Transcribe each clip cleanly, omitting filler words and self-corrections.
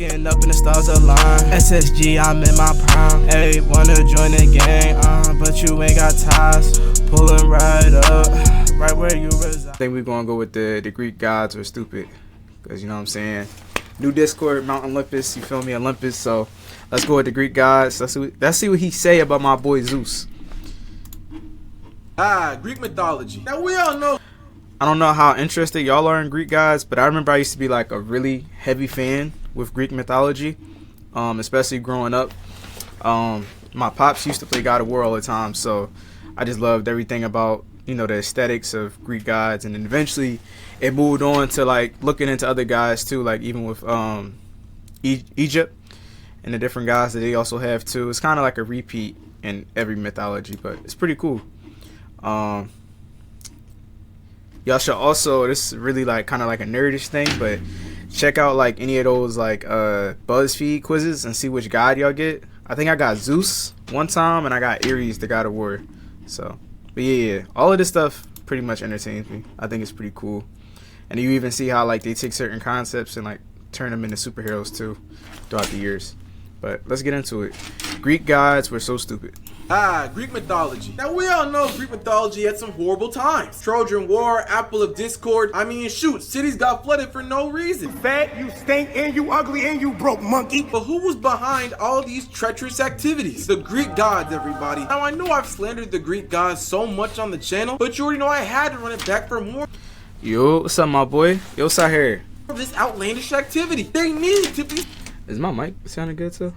waking up and the stars align. SSG, I'm in my prime. Hey, wanna join the gang, but you ain't got ties. Pulling right up, right where you reside. I think we're gonna go with the Greek gods are stupid, because you know what I'm saying. New Discord, Mount Olympus, you feel me, Olympus. So let's go with the Greek gods. Let's see what he say about my boy Zeus. Greek mythology. Now we all know. I don't know how interested y'all are in Greek gods, but I remember I used to be like a really heavy fan with Greek mythology, especially growing up. My pops used to play God of War all the time, so I just loved everything about, you know, the aesthetics of Greek gods. And then eventually it moved on to like looking into other gods too, like even with Egypt and the different gods that they also have too. It's kind of like a repeat in every mythology, but it's pretty cool. Y'all should also, this is really like kind of like a nerdish thing, but check out like any of those like BuzzFeed quizzes and see which god y'all get. I think I got Zeus one time and I got Ares, the god of war. So, but yeah, all of this stuff pretty much entertains me. I think it's pretty cool. And you even see how like they take certain concepts and like turn them into superheroes too throughout the years. But let's get into it. Greek gods were so stupid. Greek mythology. Now we all know Greek mythology had some horrible times. Trojan War, Apple of Discord. I mean, shoot, cities got flooded for no reason. Fat, you stink, and you ugly, and you broke, monkey. But who was behind all these treacherous activities? The Greek gods, everybody. Now I know I've slandered the Greek gods so much on the channel, but you already know I had to run it back for more. Yo, what's up, my boy? Yo, Sahir. Of this outlandish activity. They need to be. Is my mic sounding good too?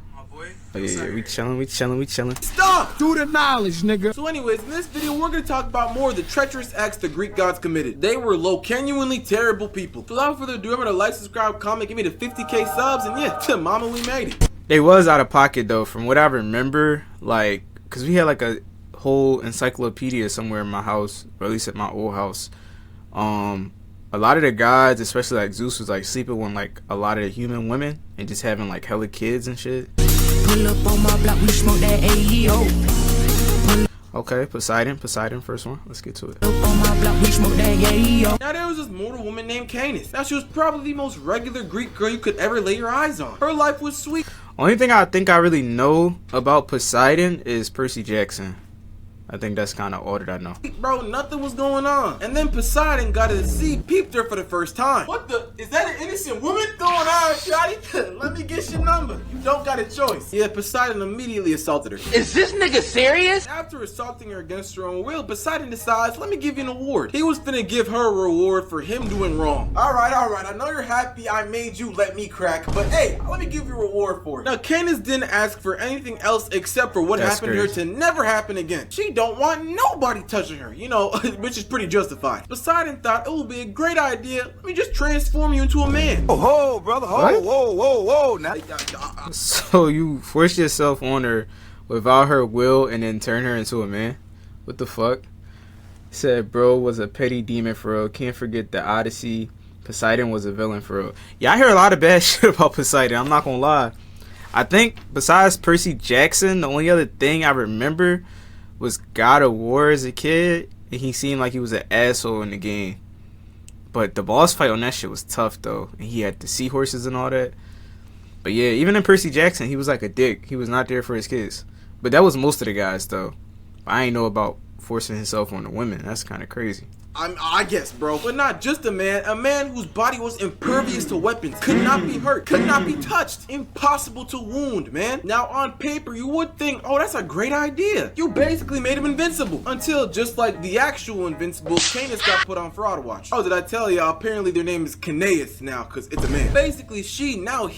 Oh, yeah, we chilling. Stop! Do the knowledge, nigga. So anyways, in this video, we're going to talk about more of the treacherous acts the Greek gods committed. They were genuinely terrible people. So without further ado, remember to like, subscribe, comment, give me the 50K subs, and yeah, mama, we made it. They was out of pocket though, from what I remember, like, cause we had like a whole encyclopedia somewhere in my house, or at least at my old house. A lot of the gods, especially like Zeus, was like sleeping with like a lot of the human women and just having like hella kids and shit. Pull up on my block, we smoke that AEO. Okay, Poseidon, first one. Let's get to it. Now there was this mortal woman named Canis. Now she was probably the most regular Greek girl you could ever lay your eyes on. Her life was sweet. Only thing I think I really know about Poseidon is Percy Jackson. I think that's kind of all that I know. Bro, nothing was going on. And then Poseidon got to see, peeped her for the first time. What the? Is that an innocent woman? Going on, shawty? Let me get your number. You don't got a choice. Yeah, Poseidon immediately assaulted her. Is this nigga serious? After assaulting her against her own will, Poseidon decides, let me give you an award. He was finna give her a reward for him doing wrong. Alright. I know you're happy I made you let me crack, but hey, let me give you a reward for it. Now, Canis didn't ask for anything else except for what happened to her to never happen again. She don't want nobody touching her, you know, which is pretty justified. Poseidon thought it would be a great idea. Let me just transform you into a man. Oh, brother, whoa. Now, so you force yourself on her without her will and then turn her into a man? What the fuck? Said bro was a petty demon for real. Can't forget the Odyssey. Poseidon was a villain for real. Yeah, I hear a lot of bad shit about Poseidon. I'm not gonna lie. I think besides Percy Jackson, the only other thing I remember was God of War as a kid, and he seemed like he was an asshole in the game. But the boss fight on that shit was tough though, and he had the seahorses and all that. But yeah, even in Percy Jackson, he was like a dick. He was not there for his kids. But that was most of the guys though. I ain't know about forcing himself on the women. That's kind of crazy. I guess, bro. But not just a man whose body was impervious to weapons, could not be hurt, could not be touched, impossible to wound, man. Now on paper, you would think, oh, that's a great idea. You basically made him invincible. Until, just like the actual invincible, Canis got put on fraud watch. Oh, did I tell you? Apparently their name is Caneus now, because it's a man. Basically, he now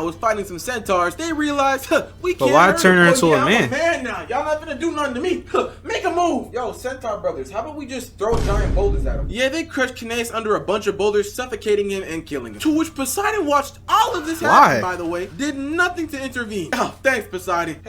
was fighting some centaurs. They realized, we can't. But why turn her into a man? I'm a man now. Y'all not gonna do nothing to me. Make a move. Yo, centaur brothers, how about we just throw giant boulders at him? Yeah, they crushed Caneus under a bunch of boulders, suffocating him and killing him. To which Poseidon watched all of this happen, by the way. Did nothing to intervene. Oh, thanks, Poseidon.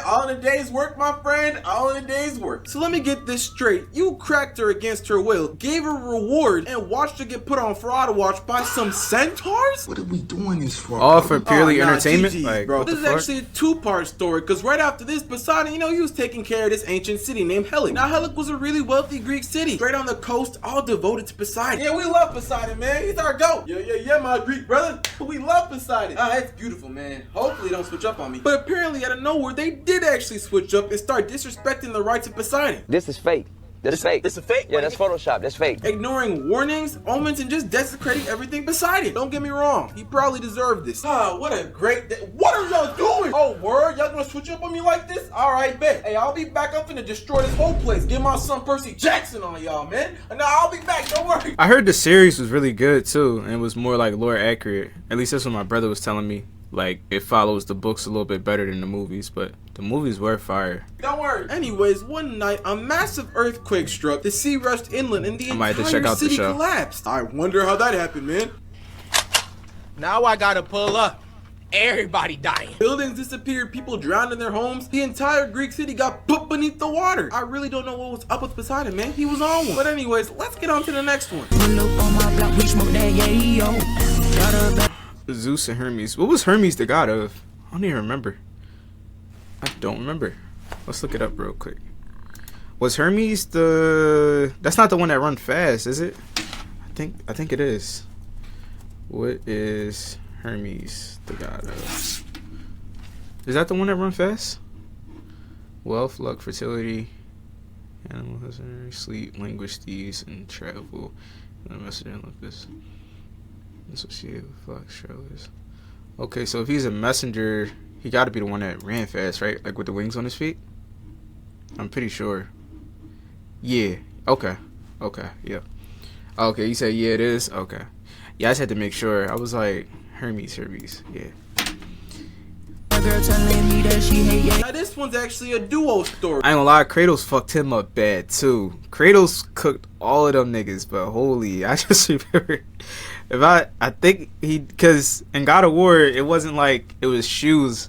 All in a day's work, my friend. All in a day's work. So let me get this straight. You cracked her against her will, gave her a reward, and watched her get put on fraud watch by some centaurs? What are we doing this for? All for purely entertainment? GG, like, bro. This is actually a two-part story, because right after this, Poseidon, you know, he was taking care of this ancient city named Helic. Now, Helic was a really wealthy Greek city, straight on the coast toast all devoted to Poseidon. Yeah, we love Poseidon, man. He's our goat. Yeah, my Greek brother. We love Poseidon. Ah, it's beautiful, man. Hopefully they don't switch up on me. But apparently out of nowhere, they did actually switch up and start disrespecting the rights of Poseidon. This is fake. This fake. This is fake? Yeah, that's Photoshop. That's fake. Ignoring warnings, omens, and just desecrating everything Poseidon. Don't get me wrong. He probably deserved this. Ah, what a great day. What are y'all doing? Oh, word? Y'all gonna switch up on me like this? All right, bet. Hey, I'll be back. I'm finna destroy this whole place. Get my son Percy Jackson on y'all, man. And now I'll be back. Don't worry. I heard the series was really good too, and it was more like lore accurate. At least that's what my brother was telling me. Like, it follows the books a little bit better than the movies, but the movies were fire. Don't worry. Anyways, one night, a massive earthquake struck, the sea rushed inland, and the entire city collapsed. I wonder how that happened, man. Now I gotta pull up. Everybody dying. Buildings disappeared, people drowned in their homes. The entire Greek city got put beneath the water. I really don't know what was up with Poseidon, man. He was on one. But anyways, let's get on to the next one. Pull up on my block, we smoke that yayo. Got a Zeus and Hermes. What was Hermes the god of? I don't even remember. I don't remember. Let's look it up real quick. Was Hermes the... That's not the one that run fast, is it? I think it is. What is Hermes the god of? Is that the one that run fast? Wealth, luck, fertility, animal husbandry, sleep, language, thieves, and travel. And the messenger in Olympus. Associated with fox trailers. Okay, so if he's a messenger, he got to be the one that ran fast, right? Like with the wings on his feet. I'm pretty sure. Yeah. Okay. Yeah. Okay, you said yeah, it is. Okay. Yeah, I just had to make sure. I was like Hermes. Yeah. girl telling me that she hate ya. Now this one's actually a duo story. I ain't gonna lie, Kratos fucked him up bad too. Kratos cooked all of them niggas, but holy, I just remember I think because in God of War it wasn't like it was shoes.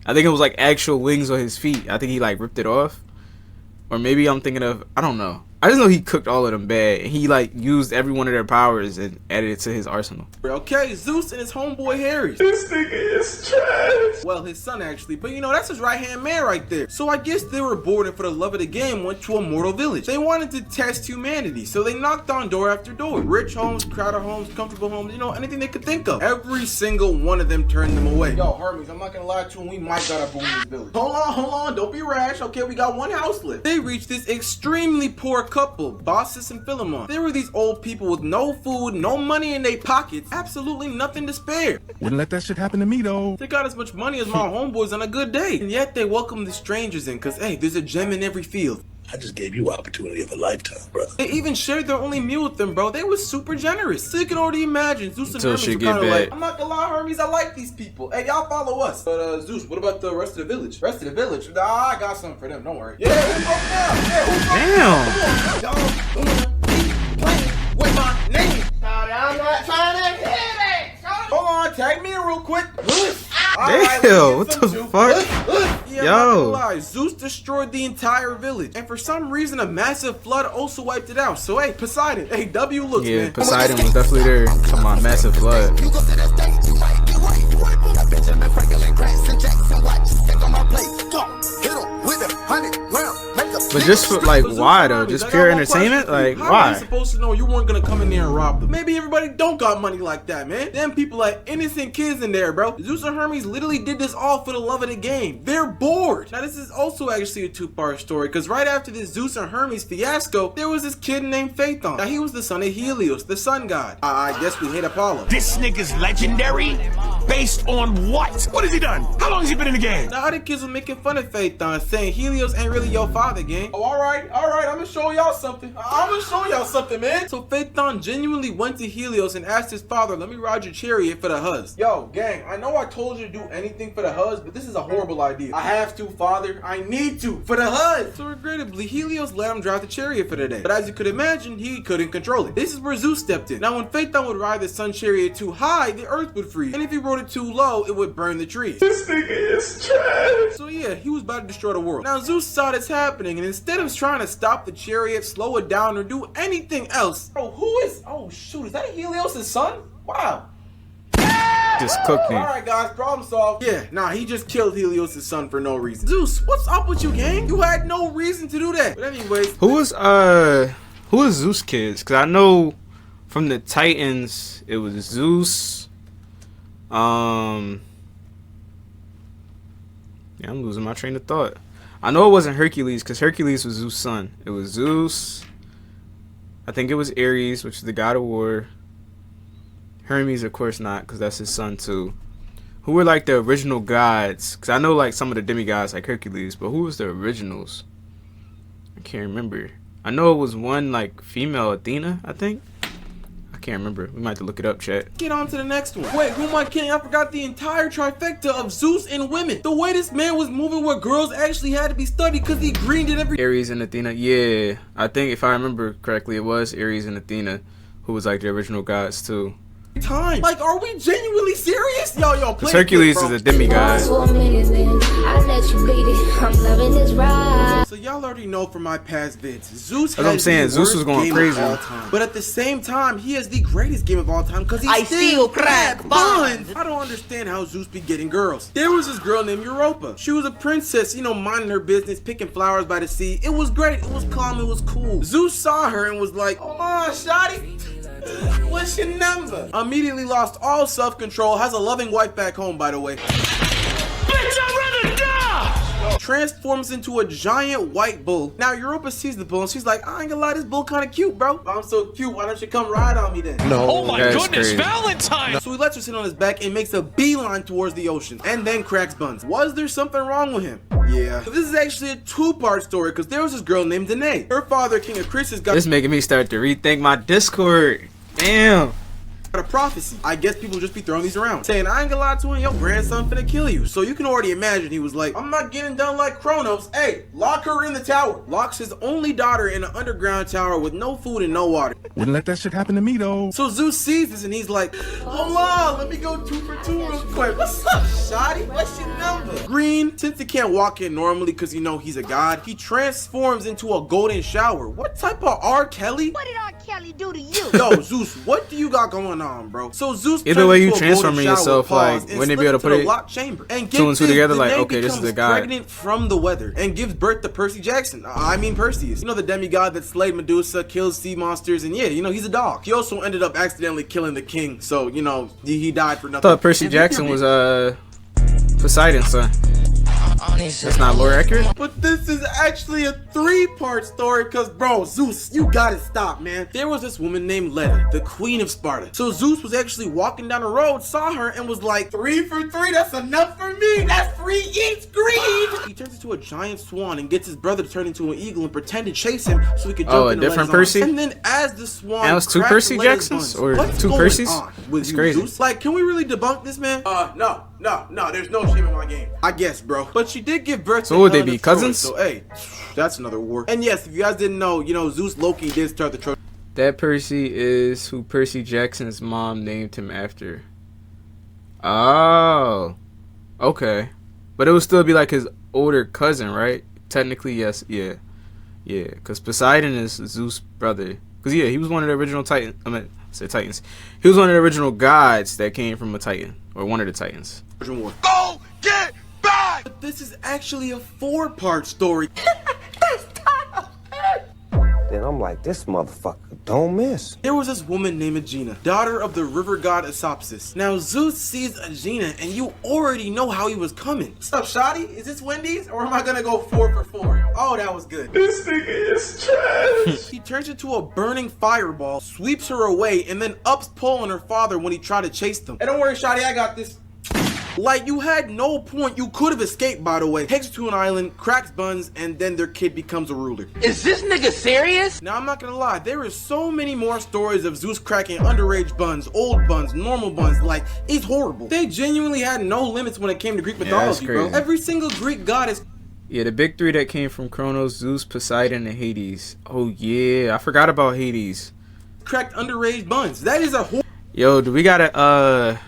I think it was like actual wings on his feet. I think he like ripped it off. Or maybe I'm thinking of, I don't know. I just know he cooked all of them bad. He like used every one of their powers and added it to his arsenal. Okay, Zeus and his homeboy Ares. This nigga is trash. Well, his son actually, but you know, that's his right-hand man right there. So I guess they were bored and for the love of the game went to a mortal village. They wanted to test humanity, so they knocked on door after door. Rich homes, crowded homes, comfortable homes, you know, anything they could think of. Every single one of them turned them away. Yo, Hermes, I'm not gonna lie to him, we might gotta boom this village. Hold on, don't be rash. Okay, we got one house left. They reached this extremely poor couple, Baucis and Philemon. They were these old people with no food, no money in their pockets, absolutely nothing to spare. Wouldn't let that shit happen to me though. They got as much money as my homeboys on a good day. And yet they welcome the strangers in, cause hey, there's a gem in every field. I just gave you an opportunity of a lifetime, bro. They even shared their only meal with them, bro. They was super generous. So you can already imagine Zeus and Hermes were kind of like, I'm not gonna lie, Hermes, I like these people. Hey, y'all follow us. But Zeus, what about the rest of the village? Rest of the village? Nah, I got something for them, don't worry. Yeah, who broke down? Yeah, who broke down? Y'all gonna be playing with my name. Sorry, I'm not trying to hit it. Hold on, tag me in real quick. Damn, what the fuck? Yeah, yo, lie. Zeus destroyed the entire village, and for some reason, a massive flood also wiped it out. So hey, Poseidon, hey, W looks, yeah, man. Poseidon was definitely there. Come on, massive flood. But just for, like, why though? Just pure entertainment? Like, how why? Are you supposed to know you weren't gonna come in there and rob them? Maybe everybody don't got money like that, man. Them people like innocent kids in there, bro. Zeus and Hermes literally did this all for the love of the game. They're bored. Now this is also actually a two-part story, because right after this Zeus and Hermes fiasco, there was this kid named Phaethon. Now he was the son of Helios, the sun god. I guess we hate Apollo. This nigga's legendary? Based on what? What has he done? How long has he been in the game? Now other kids were making fun of Phaethon, saying Helios ain't really your father, gang. Oh, all right, I'm gonna show y'all something. Man. So Phaethon genuinely went to Helios and asked his father, let me ride your chariot for the huzz. Yo, gang, I know I told you to do anything for the huzz, but this is a horrible idea. I have to, father. I need to for the huzz. So regrettably, Helios let him drive the chariot for the day. But as you could imagine, he couldn't control it. This is where Zeus stepped in. Now when Phaethon would ride the sun chariot too high, the earth would freeze. And if he rode it too low, it would burn the trees. This nigga is trash. So yeah, he was about to destroy the world. Now Zeus saw this happening, and instead of trying to stop the chariot, slow it down, or do anything else, bro, oh shoot, is that Helios' son? Wow. Just cooked me. Alright guys, problem solved. Yeah, nah, he just killed Helios' son for no reason. Zeus, what's up with you, gang? You had no reason to do that. But anyways. Who was Who is Zeus kids? Because I know from the Titans, it was Zeus. Yeah, I'm losing my train of thought. I know it wasn't Hercules because Hercules was Zeus' son. It was Zeus. I think it was Ares, which is the god of war. Hermes, of course not, because that's his son too. Who were like the original gods? Because I know like some of the demigods like Hercules, but who was the originals? I can't remember. I know it was one like female Athena, I think. I can't remember. We might have to look it up, chat. Get on to the next one. Wait, who am I kidding? I forgot the entire trifecta of Zeus and women. The way this man was moving where girls actually had to be studied because he greened it every Ares and Athena. Yeah, I think if I remember correctly, it was Ares and Athena who was like the original gods too. time. Like, are we genuinely serious? Yo, play Hercules is a demigod. So y'all already know from my past vids, Zeus That's what I'm saying. Zeus was going crazy. But at the same time, he has the greatest game of all time because he still crack buns. I don't understand how Zeus be getting girls. There was this girl named Europa. She was a princess, you know, minding her business, picking flowers by the sea. It was great. It was calm. It was cool. Zeus saw her and was like, "Oh, shawty, what's your number?" Immediately lost all self-control. Has a loving wife back home, by the way. Bitch, I'd rather die! Transforms into a giant white bull. Now Europa sees the bull and she's like, "I ain't gonna lie, this bull kind of cute, bro. I'm so cute. Why don't you come ride on me then?" Oh my That's goodness, crazy. Valentine! So he lets her sit on his back and makes a beeline towards the ocean and then cracks buns. Was there something wrong with him? Yeah. So this is actually a two-part story because there was this girl named Danae. Her father, King of Chrysos, got This making me start to rethink my Discord. Damn. a prophecy. I guess people just be throwing these around, saying, "I ain't gonna lie to him, your grandson finna kill you." So you can already imagine he was like, "I'm not getting done like Kronos. Hey, lock her in the tower." Locks his only daughter in an underground tower with no food and no water. Wouldn't let that shit happen to me though. So Zeus sees this and he's like, "Hold on, let me go 2 for 2 real quick. What's up, shawty? What's your number?" Green, since he can't walk in normally because you know he's a god, he transforms into a golden shower. What type of R. Kelly? What did R. Kelly do to you? Yo, Zeus, what do you got going on, bro? So Zeus Either turns way you into a transforming golden shower, yourself, like, pause, and wouldn't they be slips able to into put the it locked chamber and two and gets two this, together, like, Danae okay, this is the becomes guy. pregnant from the weather and gives birth to Percy Jackson. I mean Perseus. You know, the demigod that slayed Medusa, kills sea monsters, and yeah, you know, he's a dog. He also ended up accidentally killing the king, so you know, he died for I nothing. thought Percy Jackson was Poseidon's son. That's not lore accurate. But this is actually a 3-part story because, bro, Zeus, you gotta stop, man. There was this woman named Leda, the queen of Sparta. So Zeus was actually walking down the road, saw her, and was like, 3 for 3, that's enough for me. That's free eats green. He turns into a giant swan and gets his brother to turn into an eagle and pretend to chase him so he could jump Oh, a in the different Leda's Percy? arms. And then as the swan That was two cracks Percy Leda's Jacksons? buns, Or what's two going Percys? on with That's you, crazy. Zeus? Like, can we really debunk this, man? No, there's no shame in my game. I guess, bro. But she did give birth to So would they Helen be of Troy, cousins? So, hey, that's another war. And yes, if you guys didn't know, you know, Zeus Loki did start the Trojan. That Percy is who Percy Jackson's mom named him after. Oh. Okay. But it would still be like his older cousin, right? Technically, yes. Yeah. Yeah. Because Poseidon is Zeus' brother. Because, yeah, he was one of the original Titans. Titans. He was one of the original gods that came from a Titan. Or one of the Titans. War. Go get back! But this is actually a 4-part story. Then I'm like, this motherfucker don't miss. There was this woman named Aegina, daughter of the river god Asopsis. Now Zeus sees Aegina and you already know how he was coming. What's up, shawty? Is this Wendy's or am I gonna go 4 for 4? Oh, that was good. This nigga is trash. He turns into a burning fireball, sweeps her away, and then ups pulling her father when he tried to chase them. Hey, don't worry, shawty, I got this. Like, you had no point. You could have escaped, by the way. Takes her to an island, cracks buns, and then their kid becomes a ruler. Is this nigga serious? Now, I'm not gonna lie. There is so many more stories of Zeus cracking underage buns, old buns, normal buns. Like, it's horrible. They genuinely had no limits when it came to Greek mythology, bro. crazy. Every single Greek goddess Yeah, the big 3 that came from Kronos, Zeus, Poseidon, and Hades. Oh, yeah. I forgot about Hades. cracked underage buns. That is a Yo, do we gotta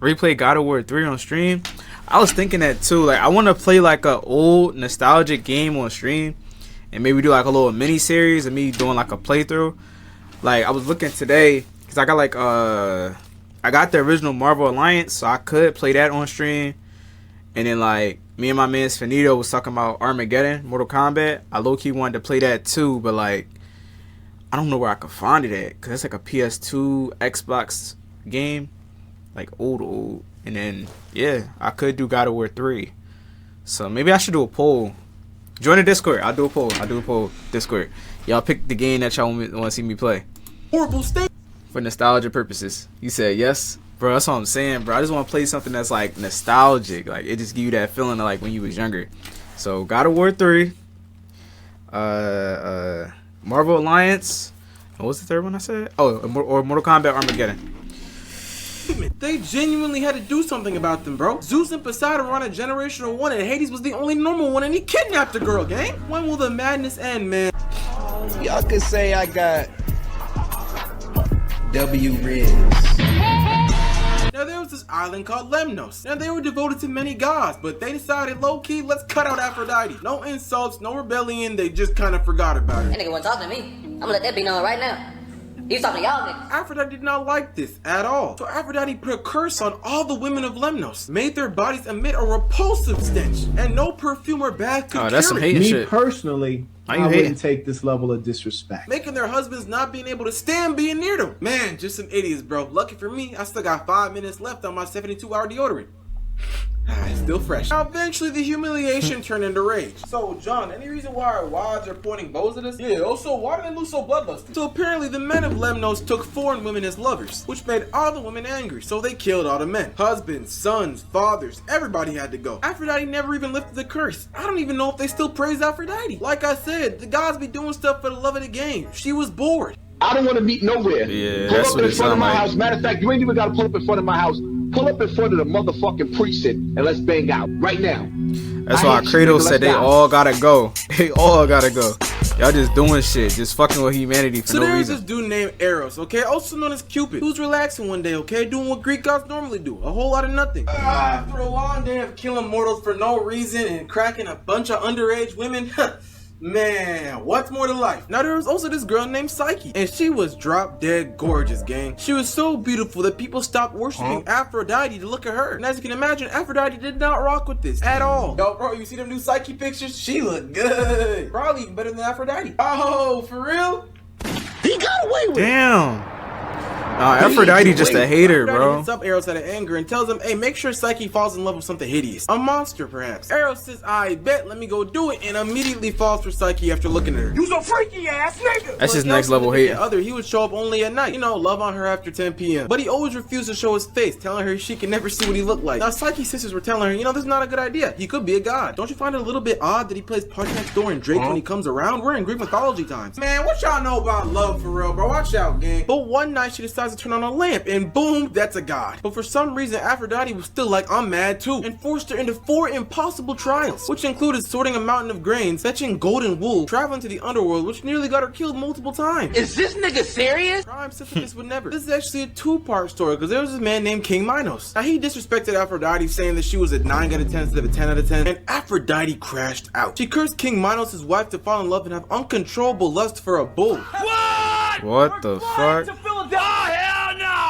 replay God of War 3 on stream? I was thinking that too. Like, I want to play like a old nostalgic game on stream, and maybe do like a little mini series of me doing like a playthrough. Like, I was looking today because I got like I got the original Marvel Alliance, so I could play that on stream. And then like me and my man Sfinito was talking about Armageddon, Mortal Kombat. I low key wanted to play that too, but like I don't know where I could find it at, because it's like a PS2 Xbox game, like old. And then yeah, I could do God of War 3. So maybe I should do a poll. Join the Discord. I'll do a poll. Discord. Y'all pick the game that y'all want to see me play. Horrible state. For nostalgia purposes. You said yes? Bro, that's what I'm saying, bro. I just want to play something that's like nostalgic. Like it just give you that feeling of like when you was younger. So God of War 3. Marvel Alliance. What was the third one I said? Oh, or Mortal Kombat Armageddon. They genuinely had to do something about them, bro. Zeus and Poseidon were on a generational one, and Hades was the only normal one, and he kidnapped a girl, gang. When will the madness end, man? Y'all could say I got W Riz. Now there was this island called Lemnos. Now they were devoted to many gods, but they decided low-key, let's cut out Aphrodite. No insults, no rebellion, they just kind of forgot about it. That nigga wasn't talking to me. I'm gonna let that be known right now. He's talking to y'all niggas. Aphrodite did not like this at all. So Aphrodite put a curse on all the women of Lemnos, made their bodies emit a repulsive stench, and no perfume or bath could that's some hating shit. Me personally, I wouldn't take this level of disrespect. Making their husbands not being able to stand being near them. Man, just some idiots, bro. Lucky for me, I still got 5 minutes left on my 72-hour deodorant. It's still fresh. Now, eventually, the humiliation turned into rage. So, John, any reason why our wives are pointing bows at us? Yeah, also, why did they lose so bloodlusty? So, apparently, the men of Lemnos took foreign women as lovers, which made all the women angry, so they killed all the men. Husbands, sons, fathers, everybody had to go. Aphrodite never even lifted the curse. I don't even know if they still praise Aphrodite. Like I said, the gods be doing stuff for the love of the game. She was bored. I don't want to meet nowhere. Yeah, pull that's up what in it front of sound my like. house. Matter of fact, you ain't even got to pull up in front of my house. Pull up in front of the motherfucking precinct and let's bang out right now. That's why Kratos said they all gotta go. They all gotta go. Y'all just doing shit, just fucking with humanity for no reason. So there's this dude named Eros, okay, also known as Cupid, who's relaxing one day, okay, doing what Greek gods normally do, a whole lot of nothing. After a long day of killing mortals for no reason and cracking a bunch of underage women, man, what's more to life? Now there was also this girl named Psyche, and she was drop dead gorgeous, gang. She was so beautiful that people stopped worshiping Aphrodite to look at her. And as you can imagine, Aphrodite did not rock with this at all. Yo, bro, you see them new Psyche pictures? She looked good. Probably even better than Aphrodite. Oh, for real? He got away with it. Damn. Aphrodite just a hater, Aphrodite bro. hits up Eros out of anger and tells him, hey, make sure Psyche falls in love with something hideous. A monster, perhaps. Eros says, I bet, let me go do it, and immediately falls for Psyche after looking at her. You's a freaky ass nigga. That's his next level hate. He would show up only at night. You know, love on her after 10 p.m. But he always refused to show his face, telling her she can never see what he looked like. Now, Psyche's sisters were telling her, you know, this is not a good idea. He could be a god. Don't you find it a little bit odd that he plays Party Next Door and Drake when he comes around? We're in Greek mythology times. Man, what y'all know about love for real, bro? Watch out, gang. But one night she decides to turn on a lamp, and boom, that's a god. But for some reason, Aphrodite was still like, I'm mad too, and forced her into 4 impossible trials, which included sorting a mountain of grains, fetching golden wool, traveling to the underworld, which nearly got her killed multiple times. Is this nigga serious? Prime Sisyphus would never. This is actually a 2-part story, because there was this man named King Minos. Now, he disrespected Aphrodite, saying that she was a 9 out of 10 instead of a 10 out of 10, and Aphrodite crashed out. She cursed King Minos' wife to fall in love and have uncontrollable lust for a bull. What the fuck?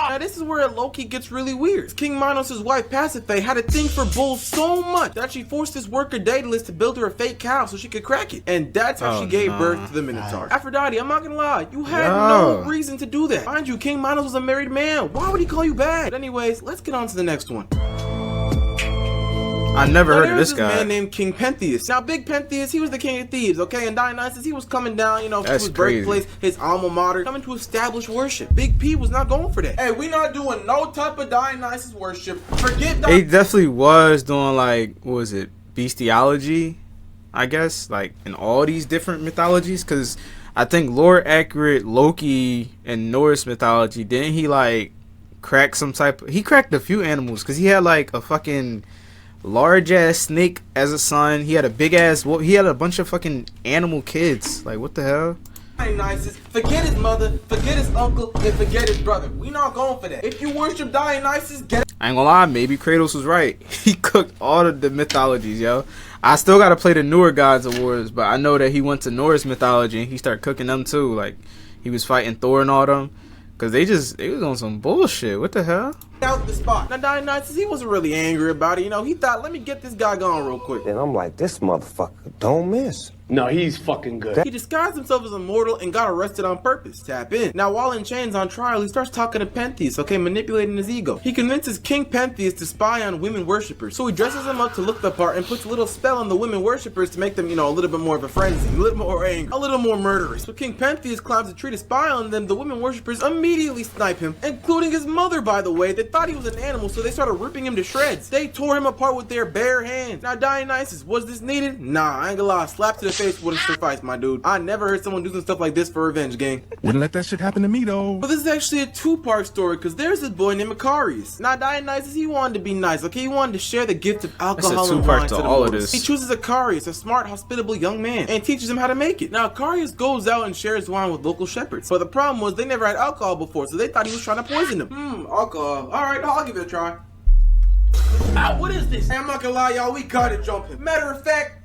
Now this is where Loki gets really weird. King Minos' wife Pasiphae had a thing for bulls so much that she forced this worker Daedalus to build her a fake cow so she could crack it. And that's how she gave birth to the Minotaur. Aphrodite, I'm not gonna lie, you had no reason to do that. Mind you, King Minos was a married man. Why would he call you bad? But anyways, let's get on to the next one. I never heard of this guy. Man named King Pentheus. Now, Big Pentheus, he was the king of thieves, okay? And Dionysus, he was coming down, you know, to his birthplace, his alma mater, coming to establish worship. Big P was not going for that. Hey, we not doing no type of Dionysus worship. Forget He definitely was doing, like, what was it, bestiality, I guess, like, in all these different mythologies, because I think lore accurate Loki in Norse mythology, didn't he, like, crack some type of... He cracked a few animals, because he had, like, a fucking... large ass snake as a son. He had a big ass. Well, he had a bunch of fucking animal kids. Like, what the hell? Dionysus, forget his mother, forget his uncle, and forget his brother. We not going for that. If you worship Dionysus, get it. I ain't gonna lie, maybe Kratos was right. He cooked all of the mythologies, yo. I still gotta play the newer Gods of Wars, but I know that he went to Norse mythology and he started cooking them too. Like, he was fighting Thor and all them. Cause they was on some bullshit. What the hell? out the spot. Now Dionysus, he wasn't really angry about it, you know, he thought, let me get this guy going real quick. And I'm like, this motherfucker don't miss. No, he's fucking good. He disguised himself as a mortal and got arrested on purpose. Tap in. Now while in chains on trial, he starts talking to Pentheus, okay, manipulating his ego. He convinces King Pentheus to spy on women worshippers. So he dresses them up to look the part and puts a little spell on the women worshippers to make them, you know, a little bit more of a frenzy, a little more angry, a little more murderous. So King Pentheus climbs a tree to spy on them. The women worshippers immediately snipe him, including his mother, by the way. They thought he was an animal, so they started ripping him to shreds. They tore him apart with their bare hands. Now Dionysus, was this needed? Nah, I ain't gonna lie. Slap to the face would have sufficed, my dude. I never heard someone do some stuff like this for revenge, gang. Wouldn't let that shit happen to me, though. But this is actually a two-part story, because there's this boy named Macarius. Now Dionysus, he wanted to be nice, okay? He wanted to share the gift of alcohol and wine to the mortals. He chooses Macarius, a smart, hospitable young man, and teaches him how to make it. Now Macarius goes out and shares wine with local shepherds. But the problem was they never had alcohol before, so they thought he was trying to poison them. Alcohol. Alright, I'll give it a try. Ow, what is this? Hey, I'm not gonna lie, y'all, we gotta jump him. Matter of fact,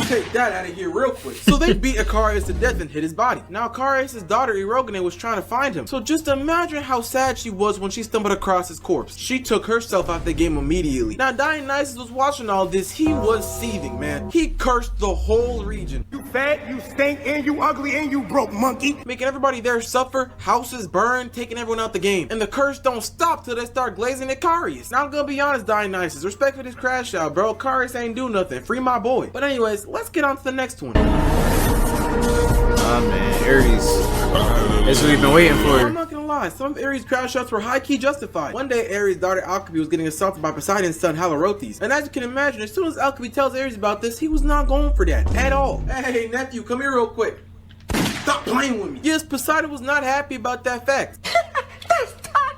take that out of here real quick. So they beat Macarius to death and hit his body. Now Macarius' daughter Erogene was trying to find him. So just imagine how sad she was when she stumbled across his corpse. She took herself out the game immediately. Now Dionysus was watching all this. He was seething, man. He cursed the whole region. You fat, you stink, and you ugly, and you broke, monkey. Making everybody there suffer, houses burn, taking everyone out the game. And the curse don't stop till they start glazing Macarius. Now I'm gonna be honest, Dionysus, respect for this crash out, bro. Macarius ain't do nothing. Free my boy. But anyways, let's get on to the next one. Oh man, Ares. That's what we've been waiting for. I'm not gonna lie, some of Ares' crash outs were high-key justified. One day, Ares' daughter Alcebe was getting assaulted by Poseidon's son Halorotes. And as you can imagine, as soon as Alcebe tells Ares about this, he was not going for that at all. Hey, nephew, come here real quick. Stop playing with me. Yes, Poseidon was not happy about that fact.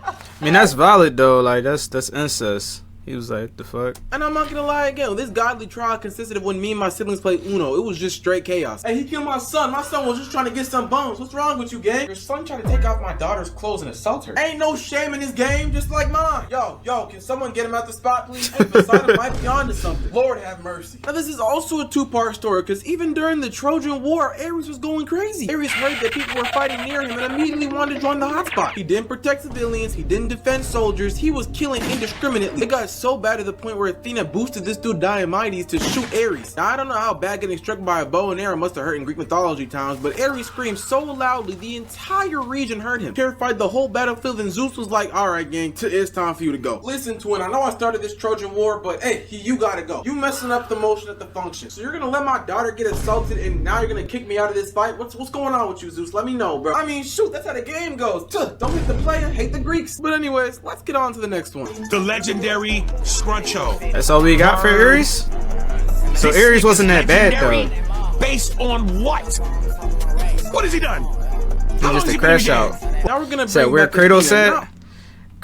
I mean, that's valid though. Like that's incest. He was like, the fuck? And I'm not gonna lie again, this godly trial consisted of when me and my siblings played Uno. It was just straight chaos. Hey, he killed my son. My son was just trying to get some bones. What's wrong with you, gang? Your son tried to take off my daughter's clothes and assault her. Ain't no shame in this game, just like mine. Yo, can someone get him out the spot, please? Hey, Poseidon might be onto something. Lord have mercy. Now, this is also a two-part story, because even during the Trojan War, Ares was going crazy. Ares heard that people were fighting near him and immediately wanted to join the hotspot. He didn't protect civilians. He didn't defend soldiers. He was killing indiscriminately. It got so bad to the point where Athena boosted this dude Diomedes to shoot Ares. Now I don't know how bad getting struck by a bow and arrow must have hurt in Greek mythology times, but Ares screamed so loudly the entire region heard him, terrified the whole battlefield, and Zeus was like, alright gang, it's time for you to go. Listen, twin, I know I started this Trojan War, but hey, you gotta go. You messing up the motion at the function. So you're gonna let my daughter get assaulted and now you're gonna kick me out of this fight? What's going on with you, Zeus? Let me know, bro. I mean, shoot, that's how the game goes. Don't hit the player, hate the Greeks. But anyways, let's get on to the next one. The legendary Scruncho. That's all we got for Ares? So Ares wasn't that bad though. Based on what? What has he done? He's just a crash out. Now we're gonna bring where Kratos at?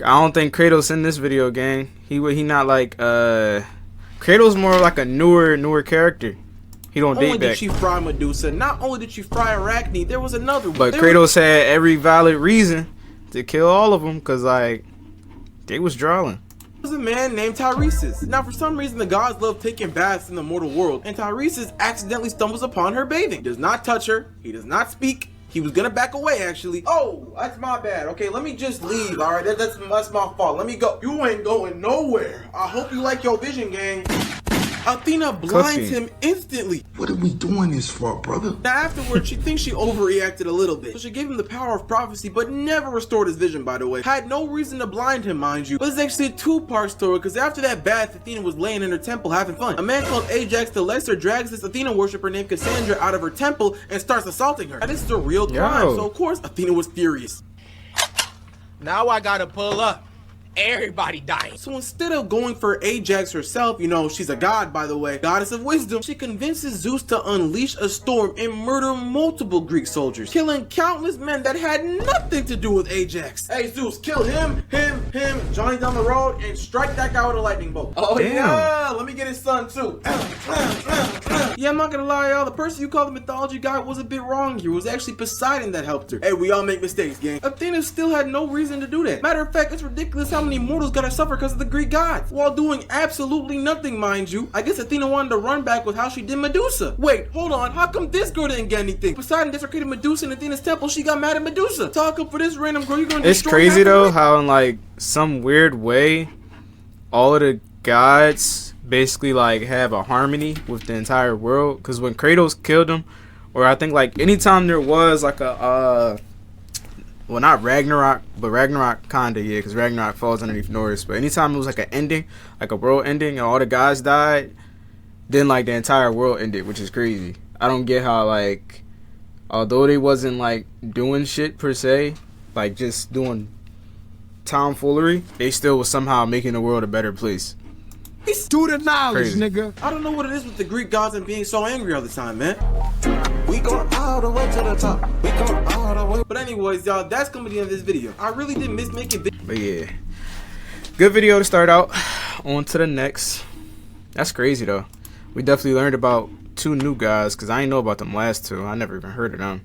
I don't think Kratos in this video, gang. He not like Kratos more like a newer character. He don't date back. Only did she fry Medusa, not only did she fry Arachne, there was another one. But Kratos had every valid reason to kill all of them, cause like they was drawing. Was a man named Tiresias. Now for some reason the gods love taking baths in the mortal world, and Tiresias accidentally stumbles upon her bathing. He does not touch her, he does not speak. He was gonna back away actually. Oh, that's my bad. Okay, let me just leave. Alright, that's my fault. Let me go. You ain't going nowhere. I hope you like your vision, gang. Athena blinds him instantly. What are we doing this for, brother? Now afterwards, she thinks she overreacted a little bit. So she gave him the power of prophecy, but never restored his vision, by the way. Had no reason to blind him, mind you. But it's actually a two-part story, because after that bath, Athena was laying in her temple having fun. A man called Ajax the Lesser drags this Athena worshiper named Cassandra out of her temple and starts assaulting her. Now this is a real crime, so of course Athena was furious. Now I gotta pull up. Everybody dying. So instead of going for Ajax herself, you know, she's a god, by the way, goddess of wisdom, she convinces Zeus to unleash a storm and murder multiple Greek soldiers, killing countless men that had nothing to do with Ajax. Hey Zeus, kill him, Johnny down the road, and strike that guy with a lightning bolt. Oh damn. Yeah, let me get his son too. Yeah, I'm not gonna lie, y'all, the person you call the mythology guy was a bit wrong here. It was actually Poseidon that helped her. Hey, we all make mistakes, gang. Athena still had no reason to do that. Matter of fact, it's ridiculous how many mortals gotta suffer because of the Greek gods, while doing absolutely nothing, mind you. I guess Athena wanted to run back with how she did Medusa. Wait, hold on, how come this girl didn't get anything? Poseidon desecrated Medusa in Athena's temple, she got mad at Medusa. Talk up for this random girl, you're gonna It's crazy though, how in like some weird way, all of the gods basically like have a harmony with the entire world. Because when Kratos killed him, or I think like anytime there was like a well, not Ragnarok, but Ragnarok kinda, yeah, because Ragnarok falls underneath Norse. But anytime it was like an ending, like a world ending, and all the guys died, then like the entire world ended, which is crazy. I don't get how, like, although they wasn't like doing shit per se, like just doing tomfoolery, they still was somehow making the world a better place. Do the knowledge, Crazy. nigga. I don't know what it is with the Greek gods and being so angry all the time, man. We going all the way to the top. We going all the way. But anyways, y'all, that's gonna be the end of this video. I really did miss making videos. But yeah, good video to start out. On to the next. That's crazy though. We definitely learned about 2 new guys, because I didn't know about them last 2. I never even heard of them.